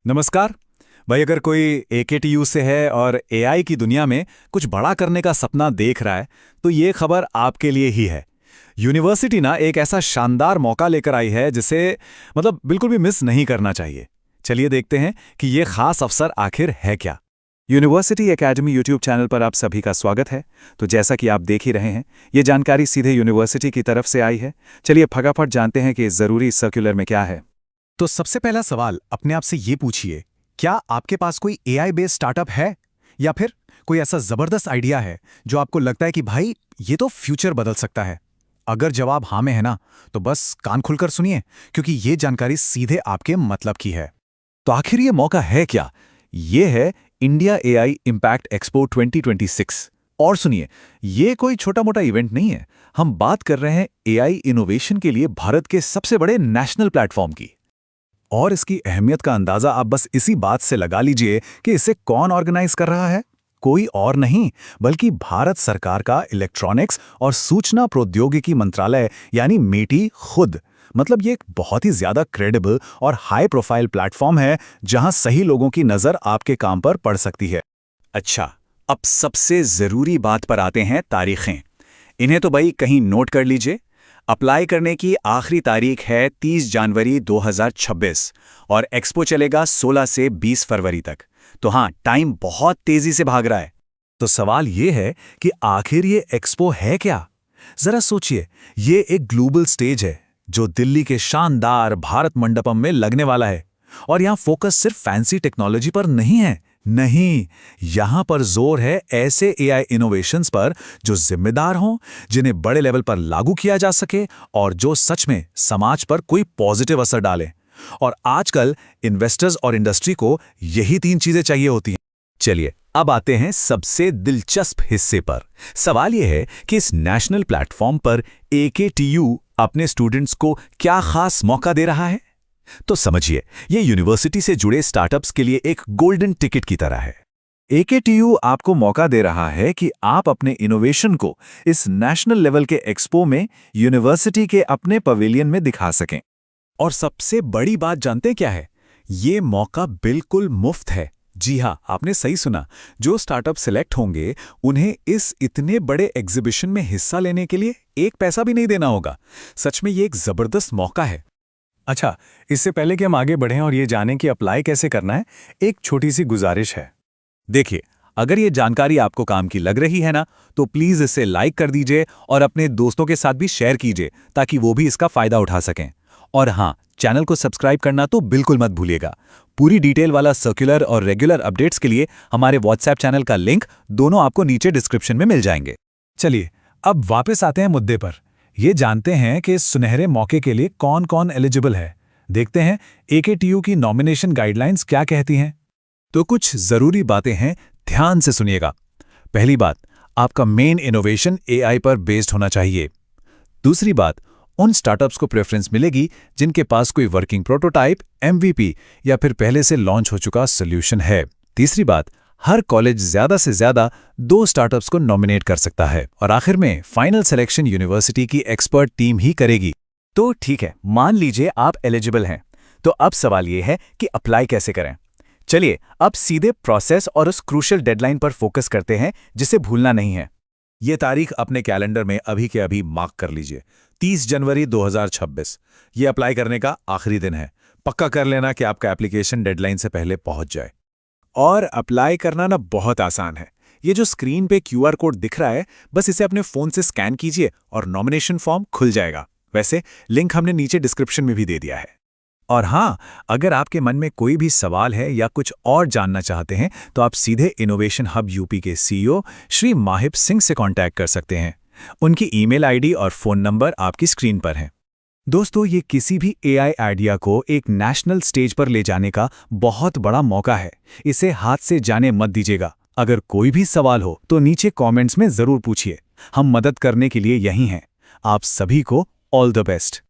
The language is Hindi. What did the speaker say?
नमस्कार भाई। अगर कोई AKTU से है और AI की दुनिया में कुछ बड़ा करने का सपना देख रहा है तो ये खबर आपके लिए ही है। यूनिवर्सिटी ना एक ऐसा शानदार मौका लेकर आई है जिसे बिल्कुल भी मिस नहीं करना चाहिए। चलिए देखते हैं कि ये खास अवसर आखिर है क्या। यूनिवर्सिटी एकेडमी यूट्यूब चैनल पर आप सभी का स्वागत है। तो जैसा कि आप देख ही रहे हैं, ये जानकारी सीधे यूनिवर्सिटी की तरफ से आई है। चलिए फटाफट जानते हैं कि इस ज़रूरी सर्कुलर में क्या है। तो सबसे पहला सवाल अपने आप से ये पूछिए, क्या आपके पास कोई एआई बेस्ड स्टार्टअप है या फिर कोई ऐसा जबरदस्त आइडिया है जो आपको लगता है कि भाई ये तो फ्यूचर बदल सकता है। अगर जवाब हाँ में है ना, तो बस कान खुलकर सुनिए, क्योंकि ये जानकारी सीधे आपके मतलब की है। तो आखिर ये मौका है क्या? ये है इंडिया AI इम्पैक्ट एक्सपो 2026। और सुनिए, ये कोई छोटा मोटा इवेंट नहीं है। हम बात कर रहे हैं AI इनोवेशन के लिए भारत के सबसे बड़े नेशनल प्लेटफॉर्म की। और इसकी अहमियत का अंदाजा आप बस इसी बात से लगा लीजिए कि इसे कौन ऑर्गेनाइज कर रहा है। कोई और नहीं बल्कि भारत सरकार का इलेक्ट्रॉनिक्स और सूचना प्रौद्योगिकी मंत्रालय यानी मेटी खुद। ये एक बहुत ही ज्यादा क्रेडिबल और हाई प्रोफाइल प्लेटफॉर्म है जहां सही लोगों की नजर आपके काम पर पड़ सकती है। अच्छा, अब सबसे जरूरी बात पर आते हैं, तारीखें। इन्हें तो भाई कहीं नोट कर लीजिए। अप्लाई करने की आखिरी तारीख है 30 जनवरी 2026 और एक्सपो चलेगा 16 से 20 फरवरी तक। तो हाँ, टाइम बहुत तेजी से भाग रहा है। तो सवाल ये है कि आखिर ये एक्सपो है क्या? जरा सोचिए, ये एक ग्लोबल स्टेज है जो दिल्ली के शानदार भारत मंडपम में लगने वाला है। और यहाँ फोकस सिर्फ फैंसी टेक्नोलॉजी पर नहीं है। नहीं, यहां पर जोर है ऐसे AI इनोवेशंस पर जो जिम्मेदार हों, जिन्हें बड़े लेवल पर लागू किया जा सके और जो सच में समाज पर कोई पॉजिटिव असर डाले। और आजकल इन्वेस्टर्स और इंडस्ट्री को यही 3 चीजें चाहिए होती हैं। चलिए अब आते हैं सबसे दिलचस्प हिस्से पर। सवाल यह है कि इस नेशनल प्लेटफॉर्म पर AKTU अपने स्टूडेंट्स को क्या खास मौका दे रहा है। तो समझिए, ये यूनिवर्सिटी से जुड़े स्टार्टअप्स के लिए एक गोल्डन टिकट की तरह है। AKTU आपको मौका दे रहा है कि आप अपने इनोवेशन को इस नेशनल लेवल के एक्सपो में यूनिवर्सिटी के अपने पवेलियन में दिखा सकें। और सबसे बड़ी बात जानते हैं क्या है? ये मौका बिल्कुल मुफ्त है। जी हाँ, आपने सही सुना। जो स्टार्टअप सिलेक्ट होंगे उन्हें इस इतने बड़े एग्जीबिशन में हिस्सा लेने के लिए एक पैसा भी नहीं देना होगा। सच में ये एक जबरदस्त मौका है। अच्छा, इससे पहले कि हम आगे बढ़ें और ये जानें कि अप्लाई कैसे करना है, एक छोटी सी गुजारिश है। देखिए, अगर ये जानकारी आपको काम की लग रही है ना, तो प्लीज इसे लाइक कर दीजिए और अपने दोस्तों के साथ भी शेयर कीजिए ताकि वो भी इसका फायदा उठा सकें। और हाँ, चैनल को सब्सक्राइब करना तो बिल्कुल मत भूलिएगा। पूरी डिटेल वाला सर्कुलर और रेगुलर अपडेट्स के लिए हमारे व्हाट्सएप चैनल का लिंक दोनों आपको नीचे डिस्क्रिप्शन में मिल जाएंगे। चलिए अब वापस आते हैं मुद्दे पर। ये जानते हैं कि इस सुनहरे मौके के लिए कौन कौन एलिजिबल है। देखते हैं AKTU की नॉमिनेशन गाइडलाइंस क्या कहती हैं। तो कुछ जरूरी बातें हैं, ध्यान से सुनिएगा। पहली बात, आपका मेन इनोवेशन AI पर बेस्ड होना चाहिए। दूसरी बात, उन स्टार्टअप्स को प्रेफरेंस मिलेगी जिनके पास कोई वर्किंग प्रोटोटाइप, MVP या फिर पहले से लॉन्च हो चुका सॉल्यूशन है। तीसरी बात, हर कॉलेज ज्यादा से ज्यादा 2 स्टार्टअप्स को नॉमिनेट कर सकता है। और आखिर में फाइनल सिलेक्शन यूनिवर्सिटी की एक्सपर्ट टीम ही करेगी। तो ठीक है, मान लीजिए आप एलिजिबल हैं। तो अब सवाल ये है कि अप्लाई कैसे करें। चलिए अब सीधे प्रोसेस और उस क्रूशियल डेडलाइन पर फोकस करते हैं जिसे भूलना नहीं है। ये तारीख अपने कैलेंडर में अभी के अभी मार्क कर लीजिए, 30 जनवरी 2026। ये अप्लाई करने का आखिरी दिन है। पक्का कर लेना कि आपका एप्लीकेशन डेडलाइन से पहले पहुंच जाए। और अप्लाई करना ना बहुत आसान है। ये जो स्क्रीन पे QR कोड दिख रहा है, बस इसे अपने फोन से स्कैन कीजिए और नॉमिनेशन फॉर्म खुल जाएगा। वैसे लिंक हमने नीचे डिस्क्रिप्शन में भी दे दिया है। और हाँ, अगर आपके मन में कोई भी सवाल है या कुछ और जानना चाहते हैं तो आप सीधे इनोवेशन हब यूपी के CEO श्री माहिब सिंह से कांटेक्ट कर सकते हैं। उनकी ईमेल आईडी और फोन नंबर आपकी स्क्रीन पर हैं। दोस्तों, ये किसी भी AI आइडिया को एक नेशनल स्टेज पर ले जाने का बहुत बड़ा मौका है। इसे हाथ से जाने मत दीजिएगा। अगर कोई भी सवाल हो तो नीचे कमेंट्स में जरूर पूछिए। हम मदद करने के लिए यहीं हैं। आप सभी को ऑल द बेस्ट।